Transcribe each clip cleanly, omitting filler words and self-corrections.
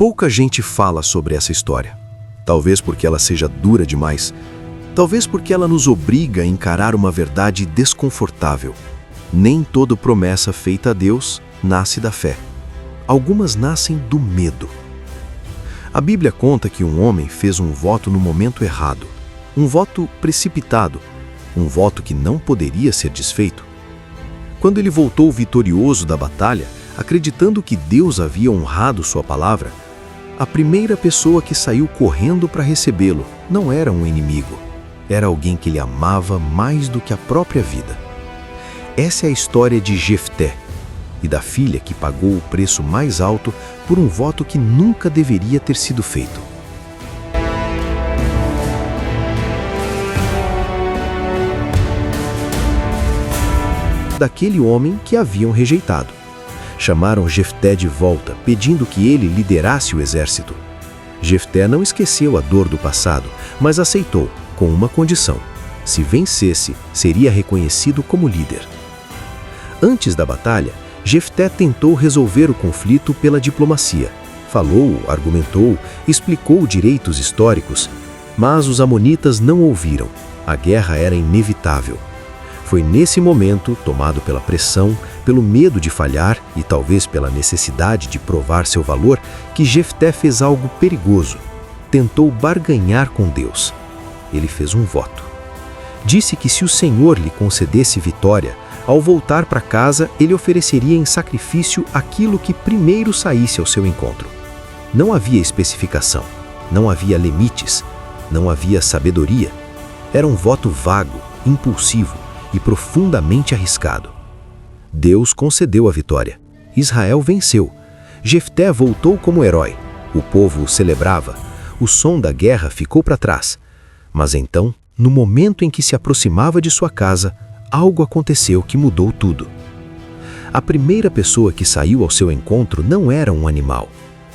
Pouca gente fala sobre essa história. Talvez porque ela seja dura demais. Talvez porque ela nos obriga a encarar uma verdade desconfortável. Nem toda promessa feita a Deus nasce da fé. Algumas nascem do medo. A Bíblia conta que um homem fez um voto no momento errado. Um voto precipitado. Um voto que não poderia ser desfeito. Quando ele voltou vitorioso da batalha, acreditando que Deus havia honrado sua palavra, a primeira pessoa que saiu correndo para recebê-lo não era um inimigo. Era alguém que ele amava mais do que a própria vida. Essa é a história de Jefté e da filha que pagou o preço mais alto por um voto que nunca deveria ter sido feito. Daquele homem que haviam rejeitado. Chamaram Jefté de volta, pedindo que ele liderasse o exército. Jefté não esqueceu a dor do passado, mas aceitou, com uma condição: se vencesse, seria reconhecido como líder. Antes da batalha, Jefté tentou resolver o conflito pela diplomacia. Falou, argumentou, explicou direitos históricos, mas os amonitas não ouviram. A guerra era inevitável. Foi nesse momento, tomado pela pressão, pelo medo de falhar e talvez pela necessidade de provar seu valor, que Jefté fez algo perigoso. Tentou barganhar com Deus. Ele fez um voto. Disse que se o Senhor lhe concedesse vitória, ao voltar para casa, ele ofereceria em sacrifício aquilo que primeiro saísse ao seu encontro. Não havia especificação, não havia limites, não havia sabedoria. Era um voto vago, impulsivo e profundamente arriscado. Deus concedeu a vitória. Israel venceu. Jefté voltou como herói. O povo o celebrava. O som da guerra ficou para trás. Mas então, no momento em que se aproximava de sua casa, algo aconteceu que mudou tudo. A primeira pessoa que saiu ao seu encontro não era um animal,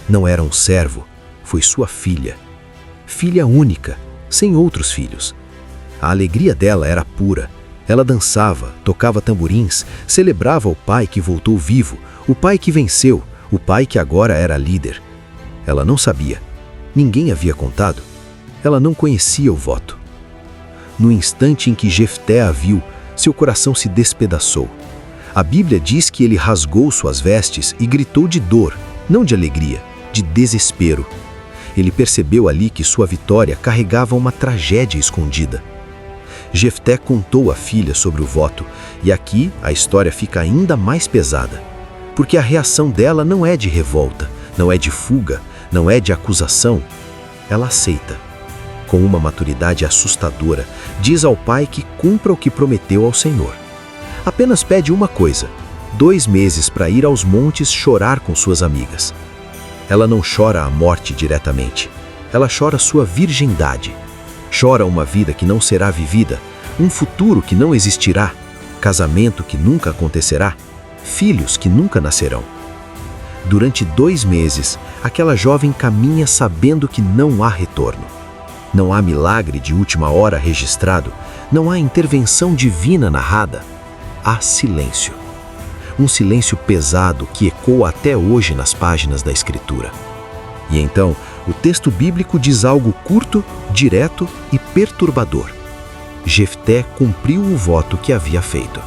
não era um servo, foi sua filha. Filha única, sem outros filhos. A alegria dela era pura. Ela dançava, tocava tamborins, celebrava o pai que voltou vivo, o pai que venceu, o pai que agora era líder. Ela não sabia. Ninguém havia contado. Ela não conhecia o voto. No instante em que Jefté a viu, seu coração se despedaçou. A Bíblia diz que ele rasgou suas vestes e gritou de dor, não de alegria, de desespero. Ele percebeu ali que sua vitória carregava uma tragédia escondida. Jefté contou à filha sobre o voto, e aqui a história fica ainda mais pesada, porque a reação dela não é de revolta, não é de fuga, não é de acusação. Ela aceita. Com uma maturidade assustadora, diz ao pai que cumpra o que prometeu ao Senhor. Apenas pede uma coisa: 2 meses para ir aos montes chorar com suas amigas. Ela não chora a morte diretamente, ela chora sua virgindade. Chora uma vida que não será vivida, um futuro que não existirá, casamento que nunca acontecerá, filhos que nunca nascerão. Durante 2 meses, aquela jovem caminha sabendo que não há retorno. Não há milagre de última hora registrado, não há intervenção divina narrada. Há silêncio. Um silêncio pesado que ecoa até hoje nas páginas da Escritura. E então, o texto bíblico diz algo curto, direto e perturbador. Jefté cumpriu o voto que havia feito.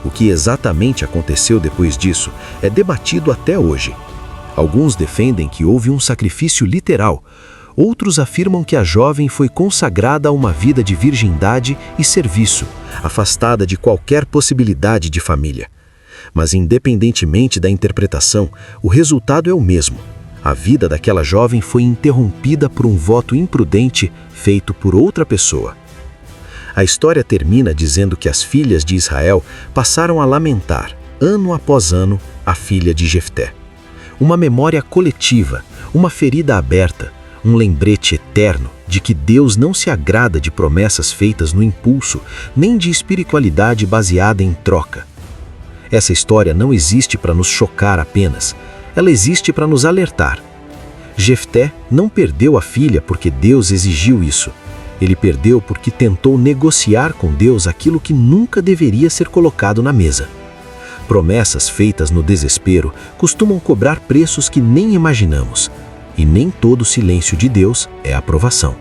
O que exatamente aconteceu depois disso é debatido até hoje. Alguns defendem que houve um sacrifício literal. Outros afirmam que a jovem foi consagrada a uma vida de virgindade e serviço, afastada de qualquer possibilidade de família. Mas independentemente da interpretação, o resultado é o mesmo. A vida daquela jovem foi interrompida por um voto imprudente feito por outra pessoa. A história termina dizendo que as filhas de Israel passaram a lamentar, ano após ano, a filha de Jefté. Uma memória coletiva, uma ferida aberta, um lembrete eterno de que Deus não se agrada de promessas feitas no impulso, nem de espiritualidade baseada em troca. Essa história não existe para nos chocar apenas, ela existe para nos alertar. Jefté não perdeu a filha porque Deus exigiu isso. Ele perdeu porque tentou negociar com Deus aquilo que nunca deveria ser colocado na mesa. Promessas feitas no desespero costumam cobrar preços que nem imaginamos. E nem todo silêncio de Deus é aprovação.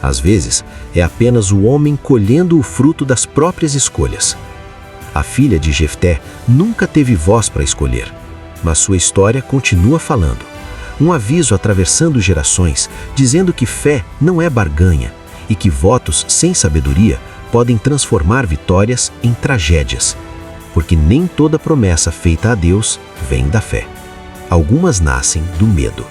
Às vezes, é apenas o homem colhendo o fruto das próprias escolhas. A filha de Jefté nunca teve voz para escolher, mas sua história continua falando. Um aviso atravessando gerações, dizendo que fé não é barganha e que votos sem sabedoria podem transformar vitórias em tragédias, porque nem toda promessa feita a Deus vem da fé. Algumas nascem do medo.